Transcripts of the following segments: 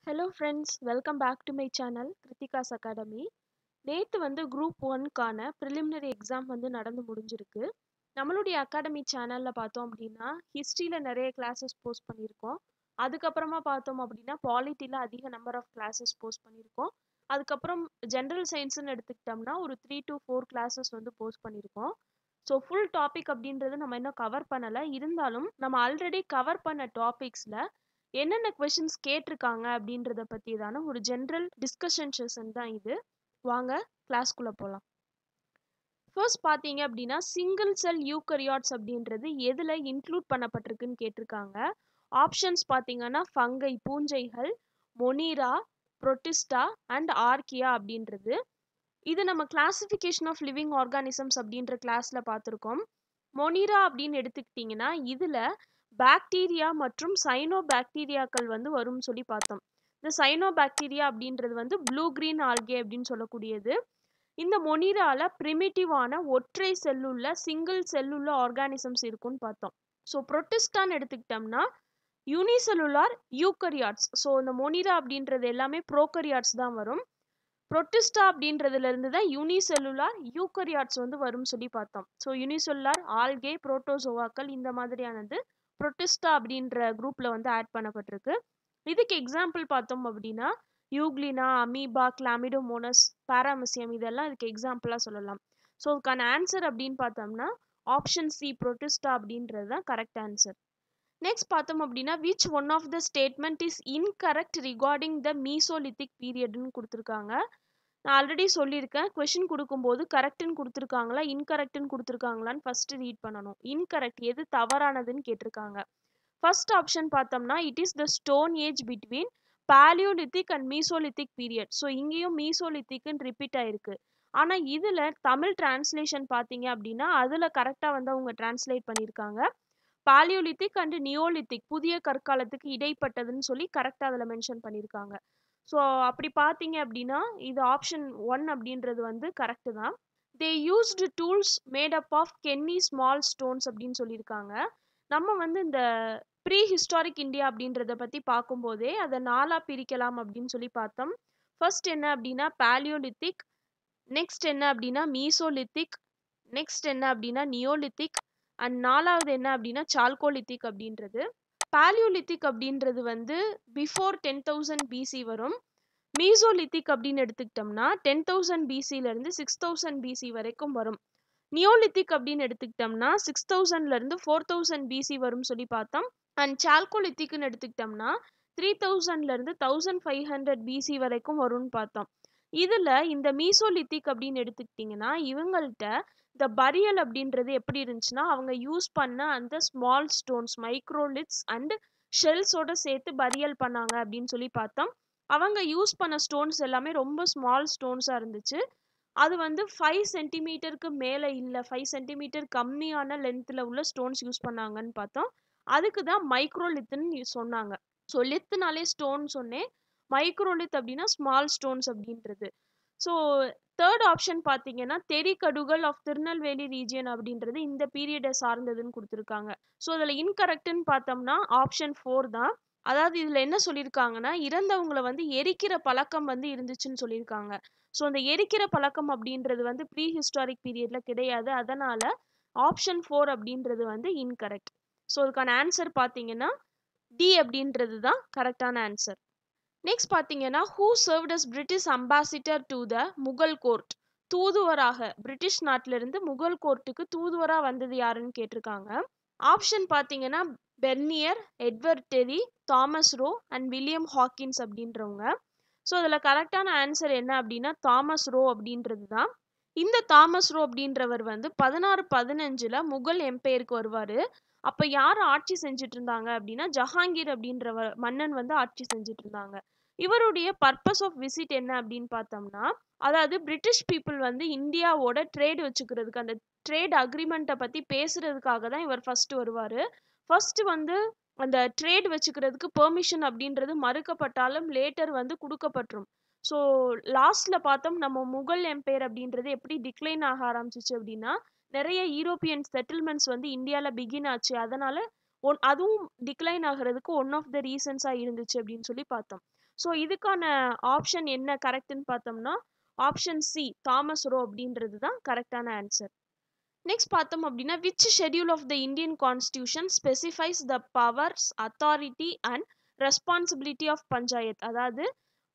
Hello friends, welcome back to my channel Kritika's Academy. நேத்து வந்து group 1க்கான preliminary exam வந்து நடந்து முடிஞ்சிருக்கு. நம்மளுடைய அகாடமி சேனல்ல பார்த்தோம் அப்படின்னா ஹிஸ்டரியில நிறைய கிளாஸஸ் போஸ்ட் பண்ணியிருக்கோம். அதுக்கப்புறமா பார்த்தோம் அப்படின்னா பாலிட்டில அதிக நம்பர் ஆஃப் கிளாஸஸ் போஸ்ட் பண்ணியிருக்கோம். அதுக்கப்புறம் ஜென்ரல் சயின்ஸ்னு எடுத்துக்கிட்டோம்னா ஒரு 3 to 4 கிளாஸஸ் வந்து போஸ்ட் பண்ணியிருக்கோம். ஸோ ஃபுல் டாபிக் அப்படின்றது நம்ம இன்னும் கவர் பண்ணலை. இருந்தாலும் நம்ம ஆல்ரெடி கவர் பண்ண டாபிக்ஸில் என்னென்ன கொஷின்ஸ் கேட்டிருக்காங்க அப்படின்றத பற்றி தானே ஒரு ஜென்ரல் டிஸ்கஷன் செஷன் தான் இது. வாங்க கிளாஸ்க்குள்ளே போகலாம். ஃபர்ஸ்ட் பார்த்தீங்க அப்படின்னா சிங்கிள் செல் யூகரியாட்ஸ் அப்படின்றது எதில் இன்க்ளூட் பண்ணப்பட்டிருக்குன்னு கேட்டிருக்காங்க. ஆப்ஷன்ஸ் பார்த்தீங்கன்னா ஃபங்கை பூஞ்சைகள், மொனீரா, புரோட்டிஸ்டா அண்ட் ஆர்கியா அப்படின்றது. இது நம்ம கிளாசிஃபிகேஷன் ஆஃப் லிவிங் ஆர்கானிசம்ஸ் அப்படின்ற கிளாஸில் பார்த்துருக்கோம். மொனீரா அப்படின்னு எடுத்துக்கிட்டிங்கன்னா இதில் பாக்டீரியா மற்றும் சைனோ பாக்டீரியாக்கள் வந்து வரும்னு சொல்லி பார்த்தோம். இந்த சைனோ பாக்டீரியா அப்படின்றது வந்து ப்ளூ கிரீன் ஆல்கே அப்படின்னு சொல்லக்கூடியது. இந்த மொனீரால பிரிமிட்டிவான ஒற்றை செல்லுள்ள சிங்கிள் செல்லுள்ள ஆர்கானிசம்ஸ் இருக்குன்னு பார்த்தோம். ஸோ புரோட்டிஸ்டான்னு எடுத்துக்கிட்டோம்னா யூனிசெல்லுலார் யூகரியாட்ஸ். ஸோ இந்த மொனீரா அப்படின்றது எல்லாமே ப்ரோகரியாட்ஸ் தான் வரும். புரோட்டிஸ்டா அப்படின்றதுல இருந்து தான் யூனிசெல்லுலார் யூகரியாட்ஸ் வந்து வரும்னு சொல்லி பார்த்தோம். ஸோ யூனிசெல்லுலார் ஆல்கே, புரோட்டோசோவாக்கள் இந்த மாதிரியானது புரோட்டிஸ்டா அப்படின்ற குரூப்ல வந்து ஆட் பண்ணப்பட்டிருக்கு. இதுக்கு எக்ஸாம்பிள் பார்த்தோம் அப்படின்னா யூக்ளினா, அமீபா, கிளாமிடோமோனஸ், பாராமிசியம் இதெல்லாம் இதுக்கு எக்ஸாம்பிளா சொல்லலாம். ஸோ இதுக்கான ஆன்சர் அப்படின்னு பார்த்தோம்னா ஆப்ஷன் சி புரோட்டிஸ்டா அப்படின்றது தான் கரெக்ட் ஆன்சர். நெக்ஸ்ட் பார்த்தோம் அப்படின்னா which one of the statement is incorrect regarding the mesolithic பீரியட்னு கொடுத்துருக்காங்க. நான் ஆல்ரெடி சொல்லியிருக்கேன், கொஷின் கொடுக்கும்போது கரெக்டுன்னு கொடுத்துருக்காங்களா இன்கரெக்டுன்னு கொடுத்துருக்காங்களான்னு ஃபர்ஸ்ட் ரீட் பண்ணணும். இன்கரெக்ட் எது தவறானதுன்னு கேட்டிருக்காங்க. ஃபர்ஸ்ட் ஆப்ஷன் பார்த்தோம்னா it is the stone age between palaeolithic and mesolithic period. So இங்கேயும் மீசோலித்திக்னு ரிப்பீட் ஆயிருக்கு. ஆனால் இதில் தமிழ் டிரான்ஸ்லேஷன் பார்த்தீங்க அப்படின்னா அதில் கரெக்டாக வந்து அவங்க டிரான்ஸ்லேட் பண்ணியிருக்காங்க. பாலியோலித்திக் அண்ட் நியோலித்திக் புதிய கற்காலத்துக்கு இடைப்பட்டதுன்னு சொல்லி கரெக்டாக அதில் மென்ஷன் பண்ணியிருக்காங்க. ஸோ அப்படி பார்த்தீங்க அப்படின்னா இது ஆப்ஷன் 1 அப்படின்றது வந்து கரெக்டு தான். They used tools made up of kenny small stones அப்படின்னு சொல்லியிருக்காங்க. நம்ம வந்து இந்த ப்ரீ ஹிஸ்டாரிக் இந்தியா அப்படின்றத பற்றி பார்க்கும்போதே அதை 4ஆக பிரிக்கலாம் அப்படின்னு சொல்லி பார்த்தோம். ஃபர்ஸ்ட் என்ன அப்படின்னா பாலியோலித்திக், நெக்ஸ்ட் என்ன அப்படின்னா மீசோலித்திக், நெக்ஸ்ட் என்ன அப்படின்னா நியோலித்திக் அண்ட் 4வது என்ன அப்படின்னா சால்கோலித்திக் அப்படின்றது. பாலியோலித்திக் அப்படின்றது வந்து பிஃபோர் 10,000 பிசி வரும். மீசோலித்திக் அப்படின்னு எடுத்துக்கிட்டோம்னா 10,000 பிசியிலேருந்து 6,000 பிசி வரைக்கும் வரும். நியோலித்திக் அப்படின்னு எடுத்துக்கிட்டோம்னா 6,000லேருந்து 4,000 பிசி வரும் சொல்லி பார்த்தோம். அண்ட் சால்கோலித்திக்னு எடுத்துக்கிட்டோம்னா 3,000லேருந்து 1,500 பிசி வரைக்கும் வரும்னு பார்த்தோம். இதில் இந்த மீசோலித்திக் அப்படின்னு எடுத்துக்கிட்டிங்கன்னா இவங்கள்ட்ட இந்த பரியல் அப்படின்றது எப்படி இருந்துச்சுன்னா அவங்க யூஸ் பண்ண அந்த ஸ்மால் ஸ்டோன்ஸ் மைக்ரோலித்ஸ் அண்ட் ஷெல்ஸோட சேர்த்து பரியல் பண்ணாங்க அப்படின்னு சொல்லி பார்த்தோம். அவங்க யூஸ் பண்ண ஸ்டோன்ஸ் எல்லாமே ரொம்ப ஸ்மால் ஸ்டோன்ஸாக இருந்துச்சு. அது வந்து 5 சென்டிமீட்டருக்கு மேலே இல்லை, 5 சென்டிமீட்டர் கம்மியான லென்த்தில் உள்ள ஸ்டோன்ஸ் யூஸ் பண்ணாங்கன்னு பார்த்தோம். அதுக்கு தான் மைக்ரோலித்துன்னு சொன்னாங்க. ஸோ லித்துனாலே ஸ்டோன் சொன்னேன், மைக்ரோலித் அப்படின்னா ஸ்மால் ஸ்டோன்ஸ் அப்படின்றது. ஸோ தேர்ட் ஆப்ஷன் பார்த்தீங்கன்னா தெரிகடுகள் ஆஃப் திருநெல்வேலி ரீஜியன் அப்படின்றது இந்த பீரியடை சார்ந்ததுன்னு கொடுத்துருக்காங்க. ஸோ அதில் இன்கரெக்டுன்னு பார்த்தோம்னா ஆப்ஷன் 4 தான். அதாவது இதில் என்ன சொல்லியிருக்காங்கன்னா இறந்தவங்களை வந்து எரிக்கிற பழக்கம் வந்து இருந்துச்சுன்னு சொல்லியிருக்காங்க. ஸோ அந்த எரிக்கிற பழக்கம் அப்படின்றது வந்து ப்ரீ ஹிஸ்டாரிக் பீரியட்ல கிடையாது. அதனால ஆப்ஷன் 4 அப்படின்றது வந்து இன்கரெக்ட். ஸோ அதுக்கான ஆன்சர் பார்த்தீங்கன்னா டி அப்படின்றது தான் கரெக்டான ஆன்சர். நெக்ஸ்ட் பார்த்தீங்கன்னா who served as British ambassador to the Mughal court. தூதுவராக பிரிட்டிஷ் நாட்டிலிருந்து முகல் கோர்ட்டுக்கு தூதுவராக வந்தது யாருன்னு கேட்டிருக்காங்க. ஆப்ஷன் பார்த்தீங்கன்னா Bernier, Edward Terry, Thomas Roe and William Hawkins அப்படின்றவங்க. ஸோ அதில் கரெக்டான ஆன்சர் என்ன அப்படின்னா தாமஸ் ரோ அப்படின்றது தான். இந்த தாமஸ் ரோ அப்படின்றவர் வந்து 1615 முகல் எம்பையருக்கு வருவார். அப்போ யார் ஆட்சி செஞ்சுட்டு இருந்தாங்க அப்படின்னா ஜஹாங்கீர் அப்படின்றவர் மன்னன் வந்து ஆட்சி செஞ்சுட்டு இருந்தாங்க. இவருடைய பர்பஸ் ஆஃப் விசிட் என்ன அப்படின்னு பார்த்தோம்னா அதாவது பிரிட்டிஷ் பீப்புள் வந்து இந்தியாவோட ட்ரேட் வச்சுக்கிறதுக்கு அந்த ட்ரேட் அக்ரிமெண்ட்டை பற்றி பேசுறதுக்காக தான் இவர் ஃபர்ஸ்ட் வருவார். ஃபர்ஸ்ட் வந்து அந்த ட்ரேட் வச்சுக்கிறதுக்கு பெர்மிஷன் அப்படின்றது மறுக்கப்பட்டாலும் லேட்டர் வந்து கொடுக்கப்பட்டுரும். ஸோ லாஸ்ட்ல பார்த்தோம் நம்ம முகல் எம்பையர் அப்படின்றது எப்படி டிக்ளைன் ஆக ஆரம்பிச்சிச்சு அப்படின்னா நிறைய யூரோப்பியன் செட்டில்மெண்ட்ஸ் வந்து இந்தியாவில் பிகின் ஆச்சு. அதனால அதுவும் டிக்ளைன் ஆகிறதுக்கு ஒன் ஆஃப் த ரீசன்ஸாக இருந்துச்சு அப்படின்னு சொல்லி பார்த்தோம். ஸோ இதுக்கான ஆப்ஷன் என்ன கரெக்ட்னு பார்த்தோம்னா ஆப்ஷன் சி தாமஸ் ரோ அப்படின்றது தான் கரெக்டான ஆன்சர். நெக்ஸ்ட் பார்த்தோம் அப்படின்னா which schedule of the Indian constitution specifies the powers authority and responsibility of panchayat. அதாவது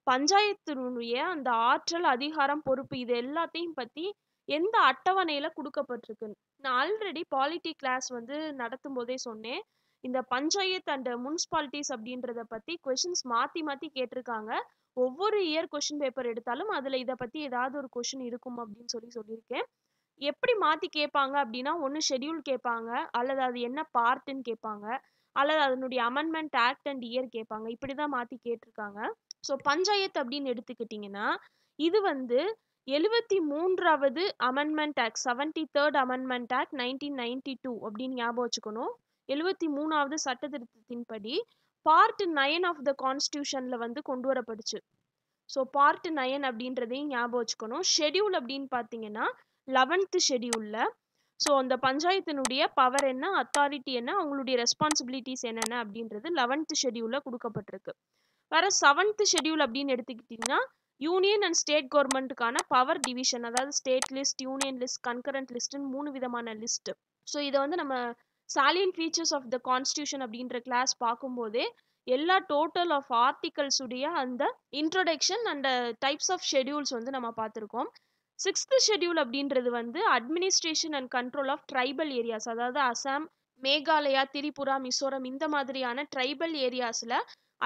பஞ்சாயத்தினுடைய அந்த ஆற்றல் அதிகாரம் பொறுப்பு இது எல்லாத்தையும் பற்றி எந்த அட்டவணையில் கொடுக்கப்பட்டிருக்கு. நான் ஆல்ரெடி பாலிட்டி கிளாஸ் வந்து நடத்தும் போதே சொன்னேன், இந்த பஞ்சாயத் அண்ட் முனிசிபாலிட்டிஸ் அப்படின்றத பற்றி கொஷின்ஸ் மாற்றி மாற்றி கேட்டிருக்காங்க. ஒவ்வொரு இயர் கொஷின் பேப்பர் எடுத்தாலும் அதில் இதை பற்றி ஏதாவது ஒரு கொஷின் இருக்கும் அப்படின்னு சொல்லியிருக்கேன். எப்படி மாற்றி கேட்பாங்க அப்படின்னா ஒன்று ஷெட்யூல் கேட்பாங்க, அல்லது அது என்ன பார்ட்டுன்னு கேட்பாங்க, அல்லது அதனுடைய அமெண்ட்மெண்ட் ஆக்ட் அண்ட் இயர் கேட்பாங்க. இப்படி தான் மாற்றி கேட்டிருக்காங்க. ஸோ பஞ்சாயத்து அப்படின்னு எடுத்துக்கிட்டிங்கன்னா இது வந்து 73வது amendment act 73rd amendment act 1992 அப்படின்னு ஞாபகம் வச்சுக்கணும். 73வது சட்ட திருத்தத்தின்படி பார்ட் 9 ஆஃப் த கான்ஸ்டியூஷனில் வந்து கொண்டு வரப்படுச்சு. ஸோ பார்ட் 9 அப்படின்றதையும் ஞாபகம் வச்சுக்கணும். ஷெட்யூல் அப்படின்னு பார்த்தீங்கன்னா 11th ஷெட்யூலில் ஸோ அந்த பஞ்சாயத்தினுடைய பவர் என்ன, அத்தாரிட்டி என்ன, அவங்களுடைய ரெஸ்பான்சிபிலிட்டிஸ் என்னென்ன அப்படின்றது 11th ஷெட்யூலில் கொடுக்கப்பட்டிருக்கு. வேற 7th ஷெட்யூல் அப்படின்னு எடுத்துக்கிட்டிங்கன்னா யூனியன் அண்ட் ஸ்டேட் கவர்மெண்ட்டுக்கான பவர் டிவிஷன், அதாவது state list, union list, concurrent லிஸ்ட்னு 3 விதமான லிஸ்ட். ஸோ இதை வந்து நம்ம salient features of the constitution அப்படின்ற கிளாஸ் பார்க்கும்போதே எல்லா டோட்டல் ஆஃப் ஆர்டிகல்ஸ் உடைய அந்த introduction and types of schedules வந்து நம்ம பார்த்துருக்கோம். 6th ஷெட்யூல் அப்படின்றது வந்து administration and control of tribal areas, அதாவது அசாம், மேகாலயா, திரிபுரா, மிசோரம் இந்த மாதிரியான ட்ரைபல் ஏரியாஸில்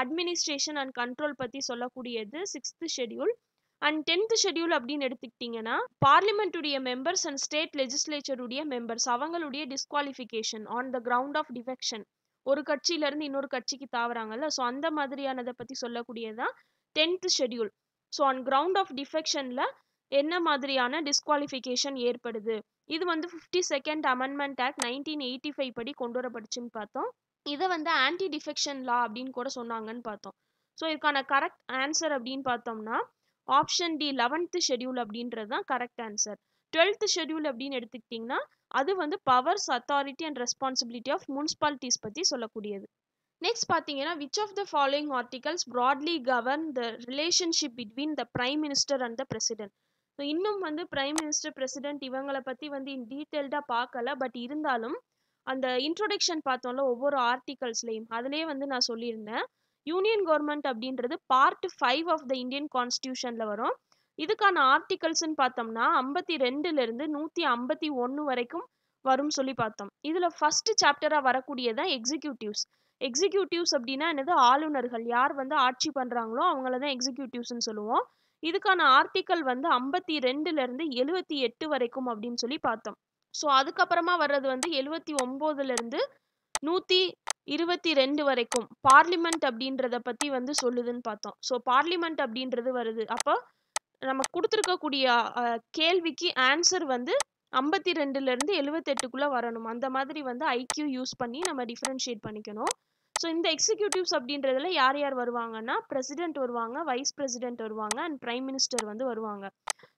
அட்மினிஸ்ட்ரேஷன் அண்ட் கண்ட்ரோல் பற்றி சொல்லக்கூடியது 6th schedule. And 10th schedule அப்படின்னு எடுத்துக்கிட்டிங்கன்னா பார்லிமெண்ட்டுடைய மெம்பர்ஸ் அண்ட் ஸ்டேட் லெஜிஸ்லேச்சருடைய மெம்பர்ஸ் அவங்களுடைய disqualification on the ground of defection, ஒரு கட்சியிலேருந்து இன்னொரு கட்சிக்கு தாவறாங்கல்ல, ஸோ அந்த மாதிரியானதை பற்றி சொல்லக்கூடியதான் 10th schedule. So on ground of டிஃபெக்ஷனில் என்ன மாதிரியான டிஸ்குவாலிஃபிகேஷன் ஏற்படுது, இது வந்து 52nd அமெண்ட்மெண்ட் ஆக்ட் 1985 படி கொண்டு வரப்படுச்சுன்னு பார்த்தோம். இதை வந்து ஆன்டி டிஃபெக்ஷன் லா அப்படின்னு கூட சொன்னாங்கன்னு பார்த்தோம். ஸோ இதுக்கான கரெக்ட் ஆன்சர் அப்படின்னு பார்த்தோம்னா ஆப்ஷன் டி 11th ஷெட்யூல் அப்படின்றது தான் கரெக்ட் ஆன்சர். 12th ஷெட்யூல் அப்படின்னு எடுத்துக்கிட்டிங்கன்னா அது வந்து powers, authority and responsibility of municipalities பற்றி சொல்லக்கூடியது. நெக்ஸ்ட் பார்த்தீங்கன்னா which of the following articles broadly govern the relationship between the prime minister and the president. So இன்னும் வந்து பிரைம் மினிஸ்டர், பிரசிடென்ட் இவங்களை பற்றி வந்து டீட்டெயில்டாக பார்க்கல, பட் இருந்தாலும் அந்த இன்ட்ரோடக்ஷன் பார்த்தோம்ல ஒவ்வொரு ஆர்டிகல்ஸ்லையும் அதுலேயே வந்து நான் சொல்லியிருந்தேன். யூனியன் கவர்மெண்ட் அப்படின்றது பார்ட் 5 ஆஃப் த இந்தியன் கான்ஸ்டியூஷனில் வரும். இதுக்கான ஆர்டிகல்ஸ்ன்னு பார்த்தோம்னா 52லேருந்து 151 வரைக்கும் வரும் சொல்லி பார்த்தோம். இதில் ஃபர்ஸ்ட் சாப்டராக வரக்கூடியதான் எக்ஸிக்யூட்டிவ்ஸ். எக்ஸிக்யூட்டிவ்ஸ் அப்படின்னா என்னது, ஆளுநர்கள், யார் வந்து ஆட்சி பண்ணுறாங்களோ அவங்கள தான் எக்ஸிக்யூட்டிவ்ஸ்ன்னு சொல்லுவோம். இதுக்கான ஆர்டிக்கல் வந்து 52லேருந்து 78 வரைக்கும் அப்படின்னு சொல்லி பார்த்தோம். ஸோ அதுக்கப்புறமா வர்றது வந்து 79லேருந்து 122 வரைக்கும் பார்லிமெண்ட் அப்படின்றத பற்றி வந்து சொல்லுதுன்னு பார்த்தோம். ஸோ பார்லிமெண்ட் அப்படின்றது வருது. அப்போ நம்ம கொடுத்துருக்கக்கூடிய கேள்விக்கு ஆன்சர் வந்து 52லேருந்து 78க்குள்ளே வரணும். அந்த மாதிரி வந்து ஐக்யூ யூஸ் பண்ணி நம்ம டிஃப்ரென்ஷியேட் பண்ணிக்கணும். ஸோ இந்த எக்ஸிக்யூட்டிவ்ஸ் அப்படின்றதுல யார் யார் வருவாங்கன்னா பிரசிடென்ட் வருவாங்க, வைஸ் பிரசிடென்ட் வருவாங்க, அண்ட் பிரைம் மினிஸ்டர் வந்து வருவாங்க.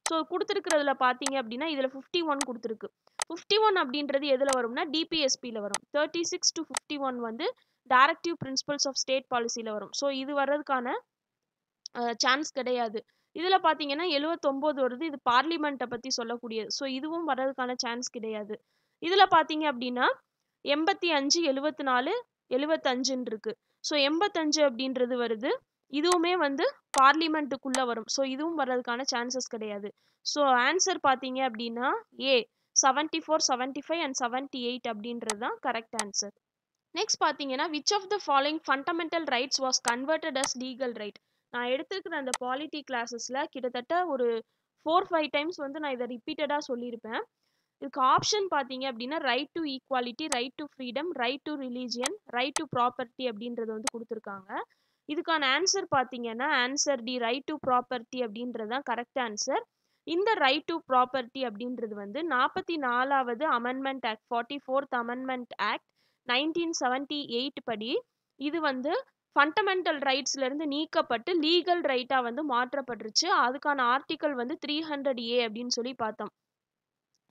ஸோ கொடுத்துருக்கிறதுல பார்த்தீங்க அப்படின்னா இதில் 51 கொடுத்துருக்கு. 51 அப்படின்றது எதில் வரும்னா டிபிஎஸ்பியில் வரும். 36 to 51 வந்து டைரக்டிவ் பிரின்சிபல்ஸ் ஆஃப் ஸ்டேட் பாலிசியில் வரும். ஸோ இது வர்றதுக்கான சான்ஸ் கிடையாது. இதில் பார்த்தீங்கன்னா 79 வருது, இது பார்லிமெண்ட்டை பற்றி சொல்லக்கூடியது. ஸோ இதுவும் வர்றதுக்கான சான்ஸ் கிடையாது. இதில் பார்த்தீங்க அப்படின்னா 85, 74, 75 இருக்கு. ஸோ 85 அப்படின்றது வருது, இதுவுமே வந்து பார்லிமெண்ட்டுக்குள்ளே வரும். ஸோ இதுவும் வர்றதுக்கான சான்சஸ் கிடையாது. ஸோ ஆன்சர் பார்த்தீங்க அப்படின்னா ஏ 74, 75 அண்ட் 78 அப்படின்றது தான் கரெக்ட் ஆன்சர். நெக்ஸ்ட் பார்த்தீங்கன்னா which of the following fundamental rights was converted as legal right. நான் எடுத்துருக்கிற அந்த பாலிட்டி கிளாஸஸில் கிட்டத்தட்ட ஒரு 4-5 டைம்ஸ் வந்து நான் இதை ரிப்பீட்டடாக சொல்லியிருப்பேன். இதுக்கு ஆப்ஷன் பார்த்தீங்க அப்படின்னா right to equality, right to freedom, right to religion, right to property அப்படின்றது வந்து கொடுத்துருக்காங்க. இதுக்கான ஆன்சர் பார்த்தீங்கன்னா answer D right to property அப்படின்றது தான் கரெக்ட் ஆன்சர். இந்த ரைட் டு ப்ராப்பர்ட்டி அப்படின்றது வந்து 44வது amendment act 44th amendment act 1978 படி இது வந்து ஃபண்டமெண்டல் ரைட்ஸ்லேருந்து நீக்கப்பட்டு லீகல் ரைட்டாக வந்து மாற்றப்பட்டுருச்சு. அதுக்கான ஆர்டிக்கல் வந்து 300A அப்படின்னு சொல்லி பார்த்தோம்.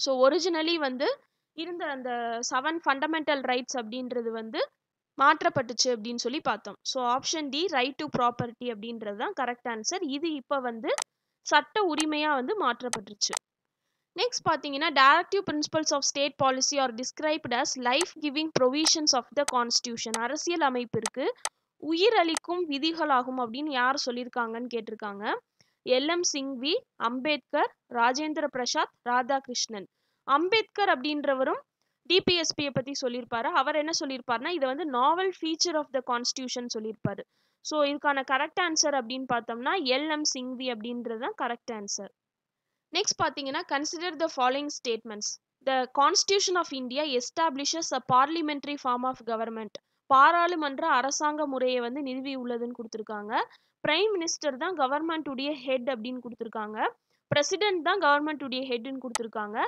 ஸோ ஒரிஜினலி வந்து இருந்த அந்த 7 ஃபண்டமெண்டல் ரைட்ஸ் அப்படின்றது வந்து மாற்றப்பட்டுச்சு அப்படின்னு சொல்லி பார்த்தோம். So option D right to property அப்படின்றது தான் கரெக்ட் ஆன்சர். இது இப்போ வந்து சட்ட உரிமையா வந்து மாற்றப்பட்டுருச்சு. நெக்ஸ்ட் பார்த்தீங்கன்னா directive principles of state policy are described as life giving provisions of the constitution. அரசியல் அமைப்பிற்கு உயிரளிக்கும் விதிகளாகும் அப்படின்னு யார் சொல்லியிருக்காங்கன்னு கேட்டிருக்காங்க. எல்எம் சிங்வி, அம்பேத்கர், ராஜேந்திர பிரசாத், ராதாகிருஷ்ணன். அம்பேத்கர் அப்படின்றவரும் டிபிஎஸ்பியை பற்றி சொல்லியிருப்பாரு. அவர் என்ன சொல்லியிருப்பாருன்னா இது வந்து novel feature of the constitution சொல்லியிருப்பாரு. ஸோ இதுக்கான கரெக்ட் ஆன்சர் அப்படின்னு பார்த்தோம்னா எல்எம் சிங்வி அப்படின்றது தான் கரெக்ட் ஆன்சர். நெக்ஸ்ட் பார்த்தீங்கன்னா consider the following statements. The constitution of India establishes a parliamentary form of government. பாராளுமன்ற அரசாங்க முறையை வந்து நிறுவி உள்ளதுன்னு கொடுத்துருக்காங்க. பிரைம் மினிஸ்டர் தான் கவர்மெண்ட் உடைய ஹெட் அப்படின்னு கொடுத்துருக்காங்க. பிரசிடென்ட் தான் கவர்மெண்ட் உடைய ஹெட்னு கொடுத்துருக்காங்க.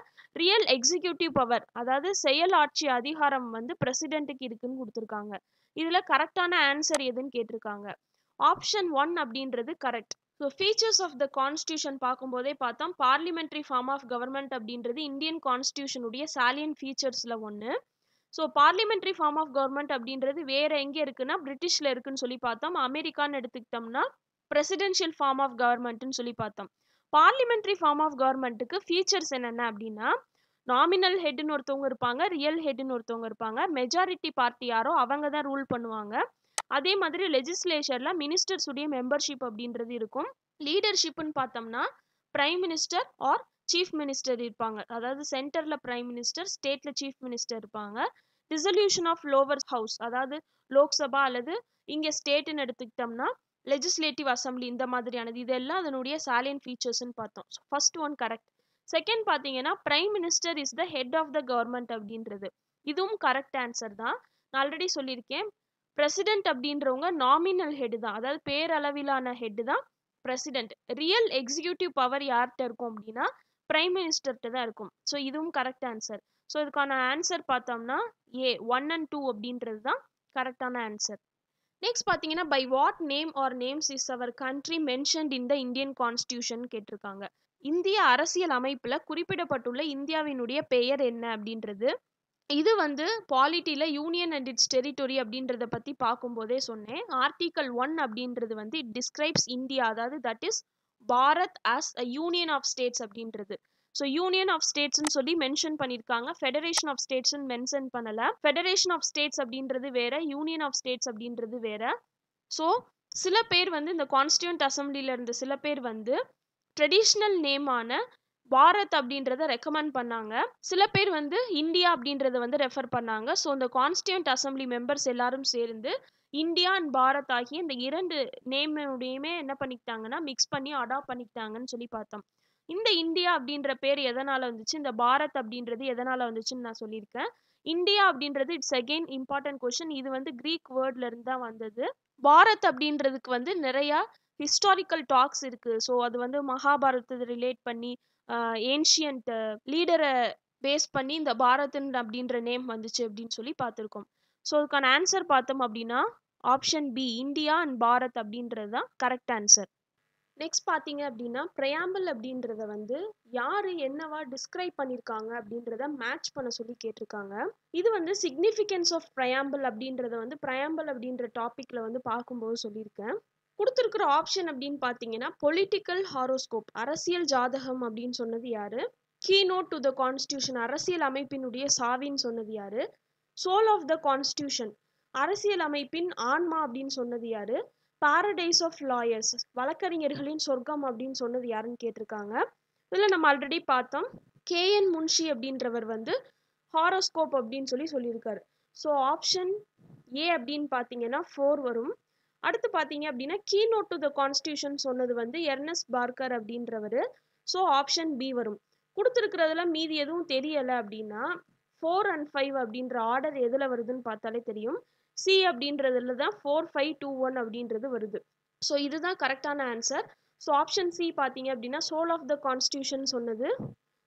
ரியல் எக்ஸிக்யூட்டிவ் பவர் அதாவது செயலாட்சி அதிகாரம் வந்து பிரசிடென்ட்டுக்கு இருக்குன்னு கொடுத்துருக்காங்க. இதுல கரெக்டான ஆன்சர் எதுன்னு கேட்டிருக்காங்க. ஆப்ஷன் 1 அப்படின்றது correct. So features of the constitution பார்க்கும்போதே பார்த்தோம் பார்லிமெண்ட்ரி ஃபார்ம் ஆஃப் கவர்மெண்ட் அப்படின்றது இந்தியன் கான்ஸ்டியூஷனுடைய சாலியன் ஃபீச்சர்ஸில் ஒன்று. So parliamentary form of government அப்படின்றது வேற எங்கே இருக்குன்னா பிரிட்டிஷ்ல இருக்குன்னு சொல்லி பார்த்தோம். அமெரிக்கான்னு எடுத்துக்கிட்டோம்னா பிரசிடென்ஷியல் ஃபார்ம் ஆஃப் கவர்மெண்ட்னு சொல்லி பார்த்தோம். பார்லிமெண்ட்ரி ஃபார்ம் ஆஃப் கவர்மெண்ட்டுக்கு ஃபீச்சர்ஸ் என்னென்ன அப்படின்னா நாமினல் ஹெட்னு ஒருத்தவங்க இருப்பாங்க, ரியல் ஹெட்னு ஒருத்தவங்க இருப்பாங்க, மெஜாரிட்டி பார்ட்டி யாரோ அவங்க தான் ரூல் பண்ணுவாங்க. அதே மாதிரி லெஜிஸ்லேச்சர்ல மினிஸ்டர்ஸ் உடைய மெம்பர்ஷிப் அப்படின்றது இருக்கும். லீடர்ஷிப்னு பார்த்தோம்னா prime minister or chief minister இருப்பாங்க. அதாவது சென்டர்ல பிரைம் மினிஸ்டர், ஸ்டேட்ல சீஃப் மினிஸ்டர் இருப்பாங்க. டிசல்யூஷன் ஆஃப் லோவர் ஹவுஸ் அதாவது லோக்சபா அல்லது இங்க ஸ்டேட்னு எடுத்துக்கிட்டோம்னா லெஜிஸ்லேட்டிவ் அசம்பிளி இந்த மாதிரியானது. இதெல்லாம் அதனுடைய சாலியன் ஃபீச்சர்ஸ்ன்னு பார்த்தோம். First one correct. செகண்ட் பார்த்தீங்கன்னா prime minister is the head of the government அப்படின்றது இதுவும் கரெக்ட் ஆன்சர் தான். நான் ஆல்ரெடி சொல்லியிருக்கேன் பிரசிடென்ட் அப்படின்றவங்க நாமினல் ஹெட் தான், அதாவது பேரளவிலான ஹெட் தான் பிரசிடென்ட். ரியல் எக்ஸிக்யூட்டிவ் பவர் யார்கிட்ட இருக்கும் அப்படின்னா பிரைம் மினிஸ்டர்கிட்ட தான் இருக்கும். ஸோ இதுவும் கரெக்ட் ஆன்சர். ஸோ இதுக்கான ஆன்சர் பார்த்தோம்னா ஏ 1 and 2 அப்படின்றது தான் கரெக்டான ஆன்சர். நெக்ஸ்ட் பார்த்தீங்கன்னா by what name or names is our country mentioned in the Indian constitution கேட்டிருக்காங்க. இந்திய அரசியல் அமைப்புல குறிப்பிடப்பட்டுள்ள இந்தியாவினுடைய பெயர் என்ன அப்படின்றது. இது வந்து பாலிட்டியில யூனியன் அண்ட் இட்ஸ் டெரிட்டரி அப்படின்றத பத்தி பார்க்கும்போதே சொன்னேன். ஆர்டிகல் 1 அப்படின்றது வந்து இட் டிஸ்கிரைப்ஸ் இந்தியா, அதாவது that is Bharat as a union of states அப்படின்றது. ஸோ யூனியன் ஆஃப் ஸ்டேட்ஸ்னு சொல்லி மென்ஷன் பண்ணியிருக்காங்க. ஃபெடரேஷன் ஆஃப் ஸ்டேட்ஸ்னு மென்ஷன் பண்ணல. ஃபெடரேஷன் ஆஃப் ஸ்டேட்ஸ் அப்படின்றது வேற, யூனியன் ஆஃப் ஸ்டேட்ஸ் அப்படின்றது வேற. ஸோ சில பேர் வந்து இந்த கான்ஸ்டியூண்ட் அசம்பிளில இருந்த சில பேர் வந்து ட்ரெடிஷ்னல் நேமான பாரத் அப்படின்றத ரெக்கமெண்ட் பண்ணாங்க. சில பேர் வந்து இந்தியா அப்படின்றத வந்து ரெஃபர் பண்ணாங்க. ஸோ இந்த கான்ஸ்டியூண்ட் அசம்பிளி மெம்பர்ஸ் எல்லாரும் சேர்ந்து இந்தியா அண்ட் பாரத் ஆகிய இந்த இரண்டு நேமுடையுமே என்ன பண்ணிக்கிட்டாங்கன்னா மிக்ஸ் பண்ணி அடாப்ட் பண்ணிக்கிட்டாங்கன்னு சொல்லி பார்த்தோம். இந்த இந்தியா அப்படின்ற பேர் எதனால வந்துச்சு, இந்த பாரத் அப்படின்றது எதனால வந்துச்சுன்னு நான் சொல்லியிருக்கேன். இந்தியா அப்படின்றது இட்ஸ் அகெயின் இம்பார்ட்டன்ட் கொஸ்டின். இது வந்து கிரீக் வேர்ட்ல இருந்து தான் வந்தது. பாரத் அப்படின்றதுக்கு வந்து நிறைய ஹிஸ்டாரிக்கல் டாக்ஸ் இருக்கு. ஸோ அது வந்து மகாபாரதத்தை ரிலேட் பண்ணி ஏன்ஷியன்ட் லீடரை பேஸ் பண்ணி இந்த பாரதன் அப்படின்ற நேம் வந்துச்சு அப்படின்னு சொல்லி பார்த்துருக்கோம். ஸோ அதுக்கான ஆன்சர் பார்த்தோம் அப்படின்னா option B India and Bharat அப்படின்றது தான் கரெக்ட் ஆன்சர். நெக்ஸ்ட் பார்த்தீங்க அப்படின்னா ப்ரையாம்பிள் அப்படின்றத வந்து யாரு என்னவா டிஸ்கிரைப் பண்ணியிருக்காங்க அப்படின்றத மேட்ச் பண்ண சொல்லி கேட்டிருக்காங்க. இது வந்து சிக்னிஃபிகன்ஸ் ஆஃப் ப்ரையாம்பிள் அப்படின்றத வந்து ப்ரையாம்பிள் அப்படின்ற டாபிக்ல வந்து பார்க்கும்போது சொல்லியிருக்கேன். கொடுத்துருக்கிற ஆப்ஷன் அப்படின்னு பார்த்தீங்கன்னா பொலிட்டிக்கல் ஹாரோஸ்கோப் அரசியல் ஜாதகம் அப்படின்னு சொன்னது யாரு, key note to the constitution அரசியல் அமைப்பினுடைய சாவின்னு சொன்னது யாரு, சோல் ஆஃப் த கான்ஸ்டியூஷன் அரசியல் அமைப்பின் ஆன்மா அப்படின்னு சொன்னது யாரு, பாரடைஸ் ஆஃப் லாயர்ஸ் வழக்கறிஞர்களின் சொர்க்கம் அப்படின்னு சொன்னது யாருன்னு கேட்டிருக்காங்க. இதில் நம்ம ஆல்ரெடி பார்த்தோம் கேஎன் முன்ஷி அப்படின்றவர் வந்து ஹாரோஸ்கோப் அப்படின்னு சொல்லியிருக்காரு. ஸோ ஆப்ஷன் ஏ அப்படின்னு பார்த்தீங்கன்னா 4 வரும். அடுத்து பார்த்தீங்க அப்படின்னா key note to the constitution சொன்னது வந்து எர்னஸ்ட் பார்க்கர் அப்படின்றவர். ஸோ ஆப்ஷன் பி வரும். கொடுத்துருக்கிறதுல மீதி எதுவும் தெரியலை அப்படின்னா 4 and 5 அப்படின்ற ஆர்டர் எதில் வருதுன்னு பார்த்தாலே தெரியும். சி அப்படின்றதுல தான் 4, 5, 2, 1 அப்படின்றது வருது. ஸோ இதுதான் கரெக்டான ஆன்சர். ஸோ ஆப்ஷன் சி பார்த்தீங்க அப்படின்னா சோல் ஆஃப் த கான்ஸ்டியூஷன் சொன்னது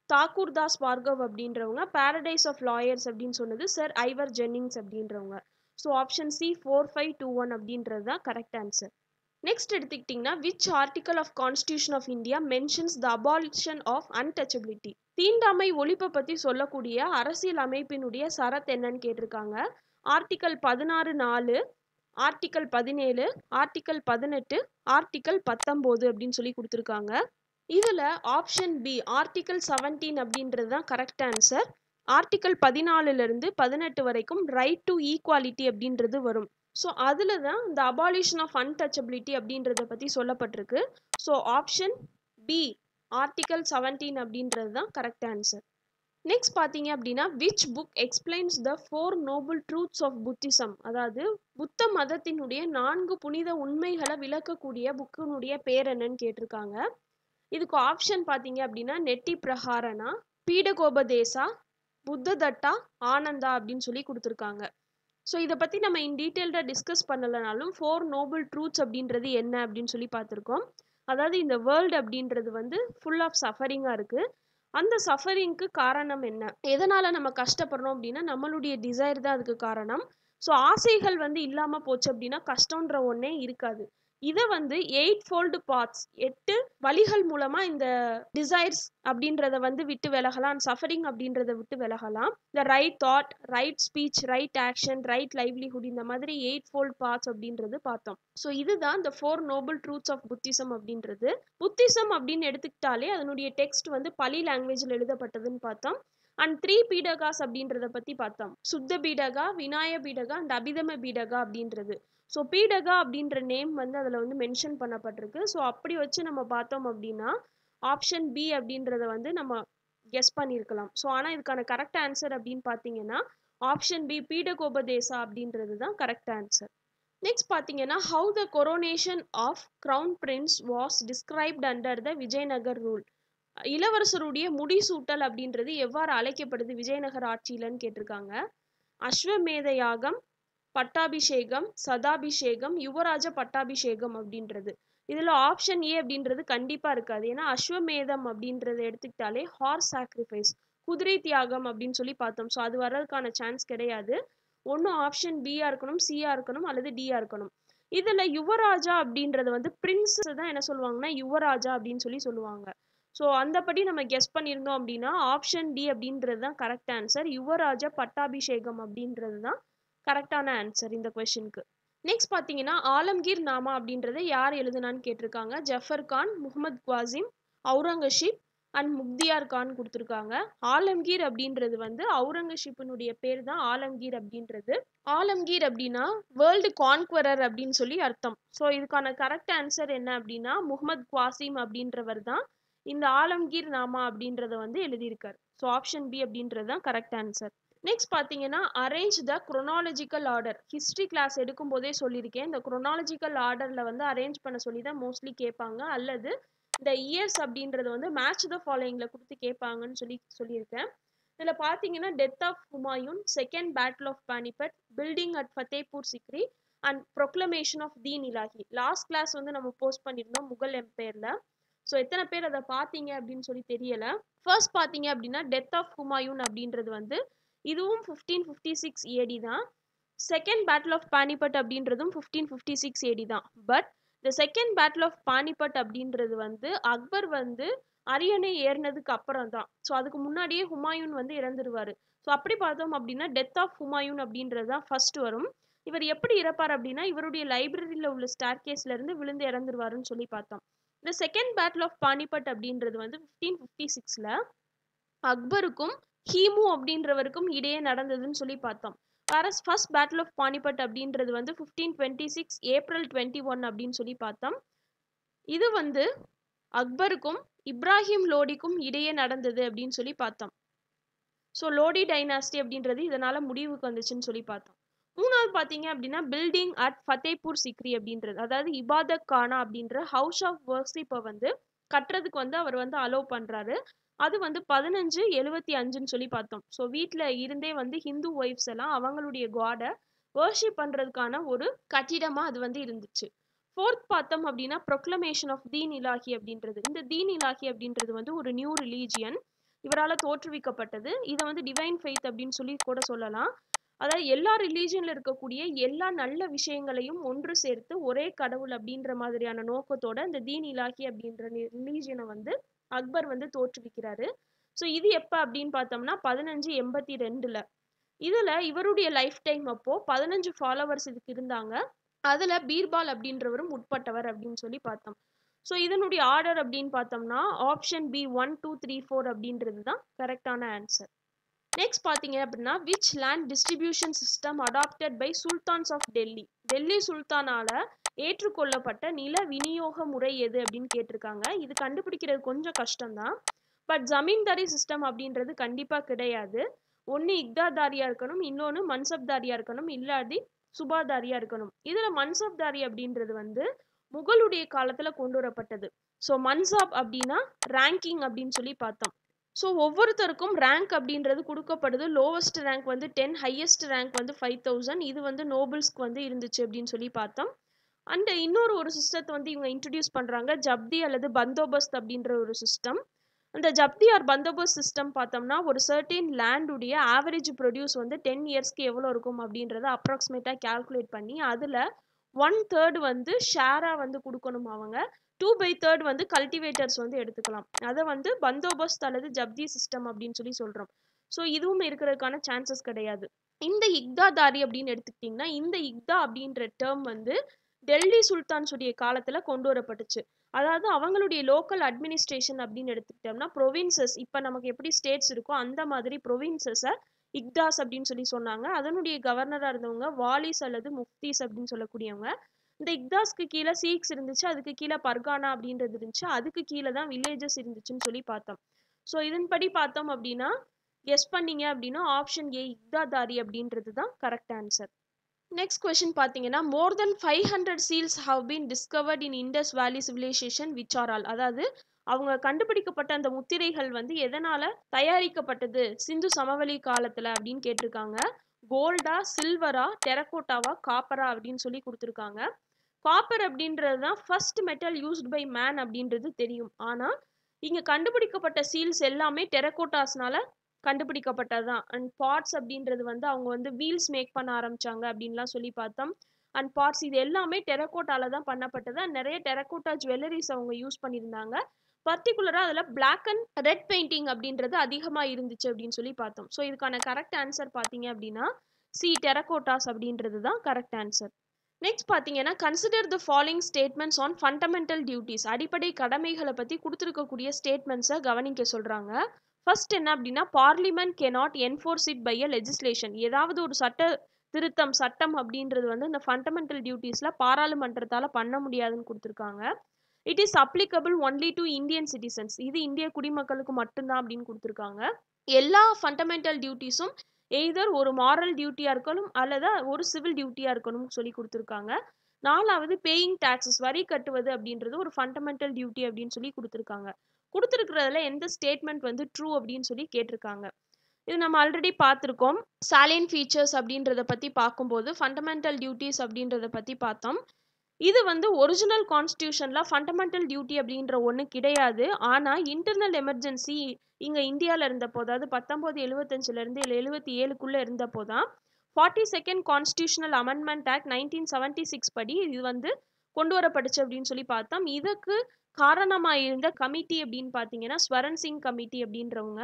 தாக்கூர் தாஸ் பார்கவ் அப்படின்றவங்க, பாரடைஸ் ஆஃப் லாயர்ஸ் அப்படின்னு சொன்னது சர் ஐவர் ஜென்னிங்ஸ் அப்படின்றவங்க. ஸோ ஆப்ஷன் சி 4, 5, 2, 1 அப்படின்றது தான் கரெக்ட் ஆன்சர். நெக்ஸ்ட் எடுத்துக்கிட்டிங்கன்னா which article of constitution of India mentions the abolition of untouchability தீண்டாமை ஒழிப்பை பற்றி சொல்லக்கூடிய அரசியல் அமைப்பினுடைய சரத் என்னன்னு கேட்டிருக்காங்க. ஆர்டிக்கல் 16(4), ஆர்டிக்கல் 17, ஆர்டிக்கல் 18, ஆர்டிக்கல் 19 அப்படின்னு சொல்லி கொடுத்துருக்காங்க. இதில் ஆப்ஷன் பி ஆர்டிக்கல் 17 அப்படின்றது தான் கரெக்ட் ஆன்சர். ஆர்டிக்கல் 14லிருந்து 18 வரைக்கும் ரைட் டு ஈக்குவாலிட்டி அப்படின்றது வரும். ஸோ அதில் தான் இந்த அபாலிஷன் ஆஃப் அன்டச்சபிலிட்டி அப்படின்றத பற்றி சொல்லப்பட்டிருக்கு. ஸோ ஆப்ஷன் பி ஆர்டிக்கல் 17 அப்படின்றது தான் கரெக்ட் ஆன்சர். நெக்ஸ்ட் பார்த்தீங்க அப்படின்னா which book explains the 4 noble truths of Buddhism, அதாவது புத்த மதத்தினுடைய 4 புனித உண்மைகளை விளக்கக்கூடிய புக்கினுடைய பேர் என்னன்னு கேட்டிருக்காங்க. இதுக்கு ஆப்ஷன் பார்த்தீங்க அப்படின்னா நெட்டி பிரஹாரணா, பீடகோபதேசா, புத்ததட்டா, ஆனந்தா அப்படின்னு சொல்லி கொடுத்துருக்காங்க. ஸோ இதை பற்றி நம்ம இன் டீட்டெயில்டாக டிஸ்கஸ் பண்ணலைனாலும் 4 நோபல் ட்ரூத்ஸ் அப்படின்றது என்ன அப்படின்னு சொல்லி பார்த்துருக்கோம். அதாவது இந்த வேர்ல்டு அப்படின்றது வந்து ஃபுல் ஆஃப் சஃபரிங்காக இருக்குது. அந்த சஃபரிங்க்கு காரணம் என்ன, எதனால் நம்ம கஷ்டப்படுறோம் அப்படின்னா நம்மளுடைய டிசைர் தான் அதுக்கு காரணம். ஸோ ஆசைகள் வந்து இல்லாமல் போச்சு அப்படின்னா கஷ்டன்ற ஒன்றே இருக்காது. இதை வந்து 8 ஃபோல்டு பாத்ஸ், 8 வழிகள் மூலமா இந்த டிசைர்ஸ் அப்படின்றத வந்து விட்டு விலகலாம், சஃபரிங் அப்படின்றத விட்டு விலகலாம். இந்த right thought, right speech, right action, right livelihood, இந்த மாதிரி 8 ஃபோல்ட் பாத்ஸ் அப்படின்றது பார்த்தோம். ஸோ இதுதான் இந்த 4 நோபல் ட்ரூத்ஸ் ஆஃப் புத்திசம் அப்படின்றது. புத்திசம் அப்படின்னு எடுத்துக்கிட்டாலே அதனுடைய டெக்ஸ்ட் வந்து பலி லாங்குவேஜில் எழுதப்பட்டதுன்னு பார்த்தோம். அண்ட் 3 பீடகாஸ் அப்படின்றத பற்றி பார்த்தோம். சுத்த பீடகா, விநாய பீடகா அண்ட் அபிதம பீடகா அப்படின்றது. ஸோ பீடகா அப்படின்ற நேம் வந்து அதில் வந்து மென்ஷன் பண்ணப்பட்டிருக்கு. ஸோ அப்படி வச்சு நம்ம பார்த்தோம் அப்படின்னா ஆப்ஷன் பி அப்படின்றத வந்து நம்ம கெஸ் பண்ணியிருக்கலாம். ஸோ ஆனால் இதுக்கான கரெக்ட் ஆன்சர் அப்படின்னு பார்த்தீங்கன்னா ஆப்ஷன் பி பீடகோபதேசா அப்படின்றது தான் கரெக்ட் ஆன்சர். நெக்ஸ்ட் பார்த்தீங்கன்னா how the coronation of crown prince was described under the Vijayanagar rule, இளவரசருடைய முடிசூட்டல் அப்படின்றது எவ்வாறு அழைக்கப்படுது விஜயநகர் ஆட்சியிலன்னு கேட்டிருக்காங்க. அஸ்வமேத யாகம், பட்டாபிஷேகம், சதாபிஷேகம், யுவராஜ பட்டாபிஷேகம் அப்படின்றது. இதில் ஆப்ஷன் ஏ அப்படின்றது கண்டிப்பாக இருக்காது. ஏன்னா அஸ்வமேதம் அப்படின்றத எடுத்துக்கிட்டாலே ஹார்ஸ் சாக்ரிஃபைஸ், குதிரை தியாகம் அப்படின்னு சொல்லி பார்த்தோம். ஸோ அது வர்றதுக்கான சான்ஸ் கிடையாது. ஒன்று ஆப்ஷன் பியா இருக்கணும், சியா இருக்கணும், அல்லது டியா இருக்கணும். இதில் யுவராஜா அப்படின்றது வந்து பிரின்ஸ் தான் என்ன சொல்லுவாங்கன்னா யுவராஜா அப்படின்னு சொல்லி சொல்லுவாங்க. ஸோ அந்தபடி நம்ம கெஸ் பண்ணியிருந்தோம் அப்படின்னா ஆப்ஷன் டி அப்படின்றது தான் கரெக்ட் ஆன்சர். யுவராஜ பட்டாபிஷேகம் அப்படின்றது தான் கரெக்டான ஆன்சர் இந்த கொஸ்டினுக்கு. நெக்ஸ்ட் பார்த்தீங்கன்னா ஆலம்கீர் நாமா அப்படின்றத யார் எழுதுனான்னு கேட்டிருக்காங்க. ஜஃபர் கான், முகமது குவாசிம், அவுரங்கசீப் அண்ட் முக்தியார் கான் கொடுத்துருக்காங்க. ஆலம்கீர் அப்படின்றது வந்து அவுரங்கசீப்பினுடைய பேர் தான் ஆலம்கீர் அப்படின்றது. ஆலம்கீர் அப்படின்னா வேர்ல்டு கான்குவரர் அப்படின்னு சொல்லி அர்த்தம். ஸோ இதுக்கான கரெக்ட் ஆன்சர் என்ன அப்படின்னா முகமது குவாசிம் அப்படின்றவர் தான் இந்த ஆலம்கீர் நாமா அப்படின்றத வந்து எழுதியிருக்காரு. ஸோ ஆப்ஷன் பி அப்படின்றது தான் கரெக்ட் ஆன்சர். நெக்ஸ்ட் பார்த்தீங்கன்னா arrange the chronological order. History class எடுக்கும் போதே சொல்லியிருக்கேன், இந்த குரோனாலஜிக்கல் ஆர்டரில் வந்து அரேஞ்ச் பண்ண சொல்லி தான் மோஸ்ட்லி கேட்பாங்க, அல்லது இந்த இயர்ஸ் அப்படின்றது வந்து மேட்ச் த ஃபாலோயிங்கில் கொடுத்து கேட்பாங்கன்னு சொல்லியிருக்கேன். இதில் பார்த்தீங்கன்னா death of Humayun, second battle of Panipat, building at Fatehpur Sikri and proclamation of Din Ilahi. Last class வந்து நம்ம போஸ்ட் பண்ணியிருந்தோம் முகல் எம்பையரில். ஸோ எத்தனை பேர் அதை பார்த்தீங்க அப்படின்னு சொல்லி தெரியல. ஃபர்ஸ்ட் பார்த்தீங்க அப்படின்னா டெத் ஆஃப் ஹுமாயூன் அப்படின்றது வந்து இதுவும் 1556 ஏடி தான். செகண்ட் பேட்டில் ஆஃப் பானிபட் அப்படின்றதும் 1556 ஏடி தான். பட் இந்த செகண்ட் பேட்டில் ஆஃப் பானிபட் அப்படின்றது வந்து அக்பர் வந்து அரியணை ஏறினதுக்கு அப்புறம் தான். ஸோ அதுக்கு முன்னாடியே ஹுமாயூன் வந்து இறந்துருவார். ஸோ அப்படி பார்த்தோம் அப்படின்னா டெத் ஆஃப் ஹுமாயூன் அப்படின்றது தான் ஃபர்ஸ்ட் வரும். இவர் எப்படி இறப்பார் அப்படின்னா இவருடைய லைப்ரரியில் உள்ள ஸ்டார்கேஸ்லேருந்து விழுந்து இறந்துருவாருன்னு சொல்லி பார்த்தோம். இந்த செகண்ட் பேட்டில் ஆஃப் பானிபட் அப்படின்றது வந்து 1556ல் அக்பருக்கும் ஹீமு அப்படின்றவருக்கும் இடையே நடந்ததுன்னு சொல்லி பார்த்தோம். வேற ஃபர்ஸ்ட் பேட்டில் ஆஃப் பானிபட் அப்படின்றது வந்து 1526 ஏப்ரல் 21 அப்படின்னு சொல்லி பார்த்தோம். இது வந்து அக்பருக்கும் இப்ராஹிம் லோடிக்கும் இடையே நடந்தது அப்படின்னு சொல்லி பார்த்தோம். ஸோ லோடி டைனாஸ்டி அப்படின்றது இதனால முடிவுக்கு வந்துச்சுன்னு சொல்லி பார்த்தோம். மூணாவது பார்த்தீங்க அப்படின்னா பில்டிங் அட் ஃபத்தேபூர் சிக்ரி அப்படின்றது, அதாவது இபாதத் கானா அப்படின்ற ஹவுஸ் ஆஃப் வர்ஷிப்பை வந்து கட்டுறதுக்கு வந்து அவர் வந்து அலோவ் பண்ணுறாரு. அது வந்து 1575ன்னு சொல்லி பார்த்தோம். ஸோ வீட்டில் இருந்தே வந்து ஹிந்து ஒய்ஃப்ஸ் எல்லாம் அவங்களுடைய காடை வர்ஷிப் பண்ணுறதுக்கான ஒரு கட்டிடமாக அது வந்து இருந்துச்சு. ஃபோர்த் பார்த்தோம் அப்படின்னா ப்ரொக்ளமேஷன் ஆஃப் தீன் இலாஹி அப்படின்றது. இந்த தீன் இலாஹி அப்படின்றது வந்து ஒரு நியூ ரிலீஜியன், இவரால் தோற்றுவிக்கப்பட்டது. இதை வந்து டிவைன் ஃபெய்த் அப்படின்னு சொல்லி கூட சொல்லலாம். அதாவது எல்லா ரிலீஜியனில் இருக்கக்கூடிய எல்லா நல்ல விஷயங்களையும் ஒன்று சேர்த்து ஒரே கடவுள் அப்படின்ற மாதிரியான நோக்கத்தோட இந்த தீன் இலாஹி அப்படின்ற ரிலீஜியனை வந்து அக்பர் வந்து தோற்றுவிக்கிறாரு. ஸோ இது எப்போ அப்படின்னு பார்த்தோம்னா 1582. இதுல இவருடைய லைஃப் டைம் அப்போ 15 ஃபாலோவர்ஸ் இதுக்கு இருந்தாங்க. அதுல பீர்பால் அப்படின்றவரும் உட்பட்டவர் அப்படின்னு சொல்லி பார்த்தோம். ஸோ இதனுடைய ஆர்டர் அப்படின்னு பார்த்தோம்னா ஆப்ஷன் பி 1 2 3 4 அப்படின்றது தான் கரெக்டான ஆன்சர். நெக்ஸ்ட் பார்த்தீங்க அப்படின்னா which land distribution system adopted by sultans of Delhi. Delhi சுல்தானால ஏற்றுக்கொள்ளப்பட்ட நில விநியோக முறை எது அப்படின்னு கேட்டிருக்காங்க. இது கண்டுபிடிக்கிறது கொஞ்சம் கஷ்டம்தான். பட் ஜமீன்தாரி சிஸ்டம் அப்படின்றது கண்டிப்பாக கிடையாது. ஒன்று இக்தாதாரியா இருக்கணும், இன்னொன்று மன்சப்தாரியா இருக்கணும், இல்லாட்டி சுபாதாரியா இருக்கணும். இதில் மன்சப்தாரி அப்படின்றது வந்து முகலுடைய காலத்தில் கொண்டு வரப்பட்டது. ஸோ மன்சாப் அப்படின்னா ரேங்கிங் அப்படின்னு சொல்லி பார்த்தோம். ஸோ ஒவ்வொருத்தருக்கும் ரேங்க் அப்படின்றது கொடுக்கப்படுது. லோவஸ்ட் ரேங்க் வந்து 10, ஹையஸ்ட் ரேங்க் வந்து 5000. இது வந்து நோபல்ஸ்க்கு வந்து இருந்துச்சு அப்படின்னு சொல்லி பார்த்தோம். அண்ட் இன்னொரு ஒரு சிஸ்டத்தை வந்து இவங்க இன்ட்ரடியூஸ் பண்ணுறாங்க, ஜப்தி அல்லது பந்தோபஸ்த் அப்படின்ற ஒரு சிஸ்டம். அந்த ஜப்தி ஆர் பந்தோபஸ்த் சிஸ்டம் பார்த்தோம்னா ஒரு சர்டின் லேண்டுடைய ஆவரேஜ் ப்ரொடியூஸ் வந்து 10 இயர்ஸ்க்கு எவ்வளோ இருக்கும் அப்படின்றத அப்ராக்சிமேட்டாக கேல்குலேட் பண்ணி அதில் 1/3 வந்து ஷேராக வந்து கொடுக்கணும். அவங்க 2/3 வந்து கல்டிவேட்டர்ஸ் வந்து எடுத்துக்கலாம். அதை வந்து பந்தோபஸ்த் அல்லது ஜப்தி சிஸ்டம் அப்படின்னு சொல்லி சொல்கிறோம். ஸோ இதுவும் இருக்கிறதுக்கான சான்சஸ் கிடையாது. இந்த இக்தாதாரி அப்படின்னு எடுத்துக்கிட்டிங்கன்னா இந்த இக்தா அப்படின்ற டேர்ம் வந்து டெல்லி சுல்தான்ஸுடைய காலத்தில் கொண்டு வரப்பட்டுச்சு. அதாவது அவங்களுடைய லோக்கல் அட்மினிஸ்ட்ரேஷன் அப்படின்னு எடுத்துக்கிட்டோம்னா ப்ரொவின்சஸ், இப்போ நமக்கு எப்படி ஸ்டேட்ஸ் இருக்கோ அந்த மாதிரி ப்ரொவின்சஸை இக்தாஸ் அப்படின்னு சொல்லி சொன்னாங்க. அதனுடைய கவர்னராக இருந்தவங்க வாலிஸ் அல்லது முஃப்தீஸ் அப்படின்னு சொல்லக்கூடியவங்க. இந்த இக்தாஸ்க்கு கீழே சீக்ஸ் இருந்துச்சு, அதுக்கு கீழே பர்கானா அப்படின்றது இருந்துச்சு, அதுக்கு கீழே தான் வில்லேஜஸ் இருந்துச்சுன்னு சொல்லி பார்த்தோம். ஸோ இதன்படி பார்த்தோம் அப்படின்னா கெஸ் பண்ணீங்க அப்படின்னா ஆப்ஷன் ஏ இக்தாதாரி அப்படின்றது தான் கரெக்ட் ஆன்சர். நெக்ஸ்ட் கொஸ்டின் பார்த்தீங்கன்னா more than 500 seals have been discovered in Indus valley civilisation which are all. அதாவது அவங்க கண்டுபிடிக்கப்பட்ட அந்த முத்திரைகள் வந்து எதனால தயாரிக்கப்பட்டது சிந்து சமவெளி காலத்துல அப்படின்னு கேட்டிருக்காங்க. கோல்டா, சில்வரா, டெரகோட்டாவா, காப்பரா அப்படின்னு சொல்லி கொடுத்துருக்காங்க. காப்பர் அப்படின்றது தான் first metal used by man அப்படின்றது தெரியும். ஆனால் இங்கே கண்டுபிடிக்கப்பட்ட சீல்ஸ் எல்லாமே டெரகோட்டாஸ்னால கண்டுபிடிக்கப்பட்டதுதான். அண்ட் பார்ட்ஸ் அப்படின்றது வந்து அவங்க வந்து வீல்ஸ் மேக் பண்ண ஆரம்பிச்சாங்க அப்படின்லாம் சொல்லி பார்த்தோம். அண்ட் பார்ட்ஸ் இது எல்லாமே டெரகோட்டால தான் பண்ணப்பட்டது. அண்ட் நிறைய டெரகோட்டா ஜுவல்லரிஸ் அவங்க யூஸ் பண்ணியிருந்தாங்க. பர்டிகுலராக அதில் பிளாக் அண்ட் ரெட் பெயிண்டிங் அப்படின்றது அதிகமாக இருந்துச்சு அப்படின்னு சொல்லி பார்த்தோம். ஸோ இதுக்கான கரெக்ட் ஆன்சர் பார்த்தீங்க அப்படின்னா சி டெரகோட்டாஸ் அப்படின்றது தான் கரெக்ட் ஆன்சர். நெக்ஸ்ட் பார்த்தீங்கன்னா consider the following statements on fundamental duties. அடிப்படை கடமைகளை பற்றி கொடுத்துருக்கக்கூடிய ஸ்டேட்மெண்ட்ஸை கவனிக்க சொல்கிறாங்க. ஃபர்ஸ்ட் என்ன அப்படின்னா parliament cannot enforce it by a legislation. ஏதாவது ஒரு சட்டம் அப்படின்றது வந்து இந்த ஃபண்டமெண்டல் டியூட்டிஸில் பாராளுமன்றத்தால் பண்ண முடியாதுன்னு கொடுத்துருக்காங்க. It is applicable only to Indian citizens. இது இந்திய குடிமக்களுக்கு மட்டும்தான் அப்படின்னு கொடுத்துருக்காங்க. எல்லா ஃபண்டமெண்டல் டியூட்டிஸும் எய்தர் ஒரு மாரல் டியூட்டியாக இருக்கணும் அல்லது ஒரு சிவில் டியூட்டியாக இருக்கணும்னு சொல்லி கொடுத்துருக்காங்க. நாலாவது பேயிங் டாக்ஸஸ், வரி கட்டுவது அப்படின்றது ஒரு ஃபண்டமெண்டல் டியூட்டி அப்படின்னு சொல்லி கொடுத்துருக்காங்க. கொடுத்துருக்கிறதுல எந்த ஸ்டேட்மெண்ட் வந்து ட்ரூ அப்படின்னு சொல்லி கேட்டிருக்காங்க. இது நம்ம ஆல்ரெடி பார்த்துருக்கோம். சாலியன் ஃபீச்சர்ஸ் அப்படின்றத பற்றி பார்க்கும்போது ஃபண்டமெண்டல் டியூட்டிஸ் அப்படின்றத பற்றி பார்த்தோம். இது வந்து ஒரிஜினல் கான்ஸ்டியூஷனில் ஃபண்டமெண்டல் டியூட்டி அப்படின்ற ஒன்று கிடையாது. ஆனால் இன்டர்னல் எமர்ஜென்சி இங்கே இந்தியாவில் இருந்தப்போ, அதாவது 1975லேருந்து 77க்குள்ளே இருந்தப்போ தான் 42nd கான்ஸ்டியூஷனல் அமெண்ட்மெண்ட் ஆக்ட் 1976 படி இது வந்து கொண்டு வரப்பட்டுச்சு அப்படின்னு சொல்லி பார்த்தோம். இதுக்கு காரணமாக இருந்த கமிட்டி அப்படின்னு பார்த்தீங்கன்னா ஸ்வரன் சிங் கமிட்டி அப்படின்றவங்க.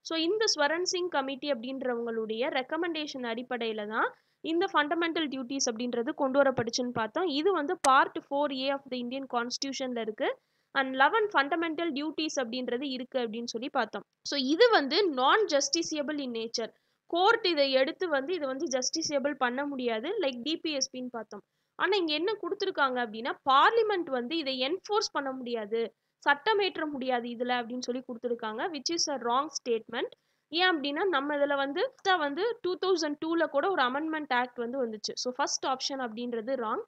ஸோ இந்த ஸ்வரன் சிங் கமிட்டி அப்படின்றவங்களுடைய ரெக்கமெண்டேஷன் அடிப்படையில் தான் இந்த ஃபண்டமெண்டல் டியூட்டிஸ் அப்படின்றது கொண்டு வரப்பட்டுச்சுன்னு பார்த்தோம். இது வந்து part 4A of the Indian கான்ஸ்டியூஷனில் இருக்குது. அண்ட் 11 ஃபண்டமெண்டல் டியூட்டிஸ் அப்படின்றது இருக்குது அப்படின்னு சொல்லி பார்த்தோம். ஸோ இது வந்து நான் ஜஸ்டிசியபிள் இன் நேச்சர். கோர்ட் இதை எடுத்து வந்து இதை வந்து ஜஸ்டிசியபிள் பண்ண முடியாது, லைக் டிபிஎஸ்பின்னு பார்த்தோம். ஆனால் இங்கே என்ன கொடுத்துருக்காங்க அப்படின்னா பார்லிமெண்ட் வந்து இதை என்ஃபோர்ஸ் பண்ண முடியாது, சட்டமேற்ற முடியாது இதில் அப்படின்னு சொல்லி கொடுத்துருக்காங்க, which is a wrong statement. ஏன் அப்படின்னா நம்ம இதில் வந்து 2002 கூட ஒரு அமெண்ட்மெண்ட் ஆக்ட் வந்து வந்துச்சு. ஸோ ஃபர்ஸ்ட் ஆப்ஷன் அப்படின்றது ராங்.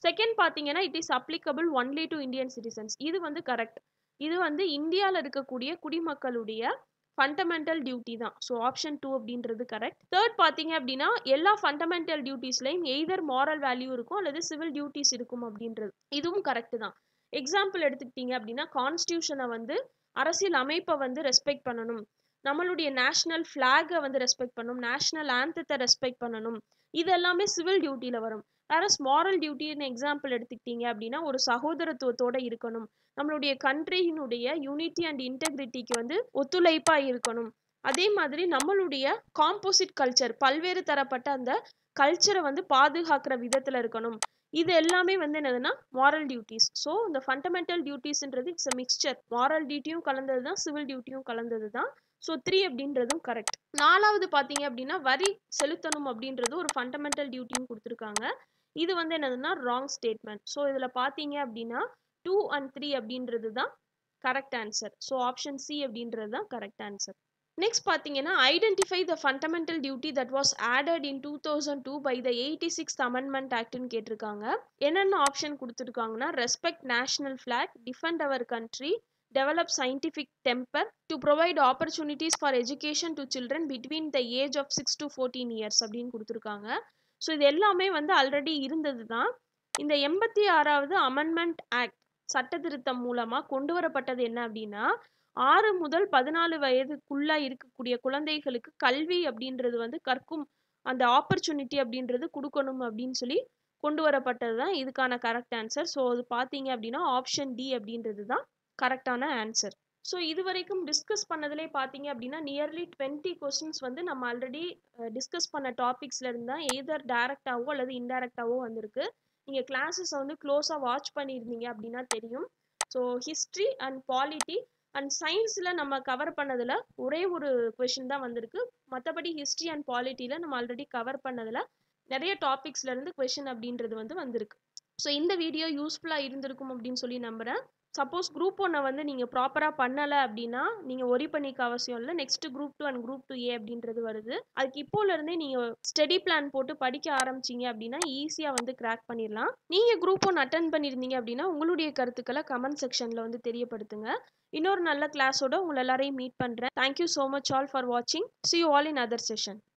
செகண்ட் பார்த்தீங்கன்னா it is applicable only to Indian citizens. இது வந்து கரெக்ட். இது வந்து இந்தியாவில் இருக்கக்கூடிய குடிமக்களுடைய ஃபண்டமெண்டல் டியூட்டி தான். ஸோ ஆப்ஷன் 2 அப்படின்றது கரெக்ட். தேர்ட் பார்த்தீங்க அப்படின்னா எல்லா ஃபண்டமெண்டல் டியூட்டிஸ்லையும் எய்தர் மாரல் வேல்யூ இருக்கும் அல்லது சிவில் டியூட்டிஸ் இருக்கும் அப்படின்றது, இதுவும் கரெக்ட் தான். எக்ஸாம்பிள் எடுத்துக்கிட்டீங்க அப்படின்னா கான்ஸ்டியூஷனை வந்து அரசியல் அமைப்பை வந்து ரெஸ்பெக்ட் பண்ணணும், நம்மளுடைய நேஷனல் ஃப்ளாகை வந்து ரெஸ்பெக்ட் பண்ணணும், நேஷனல் ஆந்தத்தை ரெஸ்பெக்ட் பண்ணணும், இது எல்லாமே சிவில் டியூட்டியில் வரும். வேற மாரல் டியூட்டின்னு எக்ஸாம்பிள் எடுத்துக்கிட்டீங்க அப்படின்னா ஒரு சகோதரத்துவத்தோடு இருக்கணும், நம்மளுடைய கண்ட்ரியினுடைய யூனிட்டி அண்ட் இன்டெகிரிட்டிக்கு வந்து ஒத்துழைப்பாக இருக்கணும், அதே மாதிரி நம்மளுடைய காம்போசிட் கல்ச்சர், பல்வேறு தரப்பட்ட அந்த கல்ச்சரை வந்து பாதுகாக்கிற விதத்துல இருக்கணும். இது எல்லாமே வந்து என்னதுன்னா மாரல் டியூட்டிஸ். ஸோ இந்த ஃபண்டமெண்டல் டியூட்டிஸ்ன்றது இட்ஸ் அ மிக்சர். மாரல் டியூட்டியும் கலந்தது தான், சிவில் டியூட்டியும் கலந்தது தான். ஸோ 3 அப்படின்றதும் கரெக்ட். 4வது பார்த்தீங்க அப்படின்னா வரி செலுத்தணும் அப்படின்றது ஒரு ஃபண்டமெண்டல் டியூட்டியும் கொடுத்துருக்காங்க. இது வந்து என்னதுன்னா ராங் ஸ்டேட்மெண்ட். ஸோ இதில் பார்த்தீங்க அப்படின்னா 2 and 3 அப்படின்றது தான் correct answer. So option C அப்படின்றது தான் கரெக்ட் ஆன்சர். நெக்ஸ்ட் பார்த்தீங்கன்னா identify the fundamental duty that was added in 2002 by the 86th amendment ஆக்ட்னு கேட்டிருக்காங்க. என்னென்ன ஆப்ஷன் கொடுத்துருக்காங்கன்னா respect national flag, defend our country, develop scientific temper, to provide opportunities for education to children between the age of 6 to 14 years அப்படின்னு கொடுத்துருக்காங்க. So இது எல்லாமே வந்து already இருந்தது தான். இந்த 86வது அமெண்ட்மெண்ட் ஆக்ட் சட்ட திருத்தம் மூலமா கொண்டு வரப்பட்டது என்ன அப்படின்னா 6 முதல் 14 வயதுக்குள்ள இருக்கக்கூடிய குழந்தைகளுக்கு கல்வி அப்படின்றது வந்து கற்கும் அந்த ஆப்பர்ச்சுனிட்டி அப்படின்றது கொடுக்கணும் அப்படின்னு சொல்லி கொண்டு வரப்பட்டது தான் இதுக்கான கரெக்ட் ஆன்சர். ஸோ அது பார்த்தீங்க அப்படின்னா ஆப்ஷன் டி அப்படின்றது தான் கரெக்டான ஆன்சர். ஸோ இது வரைக்கும் டிஸ்கஸ் பண்ணதுலே பார்த்தீங்க அப்படின்னா நியர்லி 20 கொஸ்டின்ஸ் வந்து நம்ம ஆல்ரெடி டிஸ்கஸ் பண்ண டாபிக்ஸ்ல இருந்தா எய்தர் டைரக்டாவோ அல்லது இன்டைரக்டாவோ வந்திருக்கு. நீங்கள் கிளாஸஸை வந்து க்ளோஸாக வாட்ச் பண்ணியிருந்தீங்க அப்படின்னா தெரியும். So history and polity and சயின்ஸில் நம்ம கவர் பண்ணதில் ஒரே ஒரு கொஷின் தான் வந்திருக்கு. மற்றபடி ஹிஸ்ட்ரி அண்ட் பாலிட்டியில் நம்ம ஆல்ரெடி கவர் பண்ணதில் நிறைய டாபிக்ஸ்லேருந்து கொஷின் அப்படின்றது வந்து வந்திருக்கு. ஸோ இந்த வீடியோ யூஸ்ஃபுல்லாக இருந்திருக்கும் அப்படின்னு சொல்லி நம்புகிறேன். சப்போஸ் குரூப் 1 வந்து நீங்கள் ப்ராப்பராக பண்ணலை அப்படின்னா நீங்கள் ஒரி பண்ணிக்க அவசியம் இல்லை. Next group 2 and group 2A அப்படின்றது வருது. அதுக்கு இப்போலேருந்தே நீங்கள் ஸ்டடி பிளான் போட்டு படிக்க ஆரம்பிச்சிங்க அப்படின்னா ஈஸியாக வந்து கிராக் பண்ணிடலாம். நீங்கள் குரூப் 1 அட்டன் பண்ணியிருந்தீங்க அப்படின்னா உங்களுடைய கருத்துக்களை கமெண்ட் செக்ஷனில் வந்து தெரியப்படுத்துங்க. இன்னொரு நல்ல கிளாஸோட உங்களை எல்லாரையும் மீட் பண்ணுறேன். Thank you so much all for வாட்சிங். See you all in other session.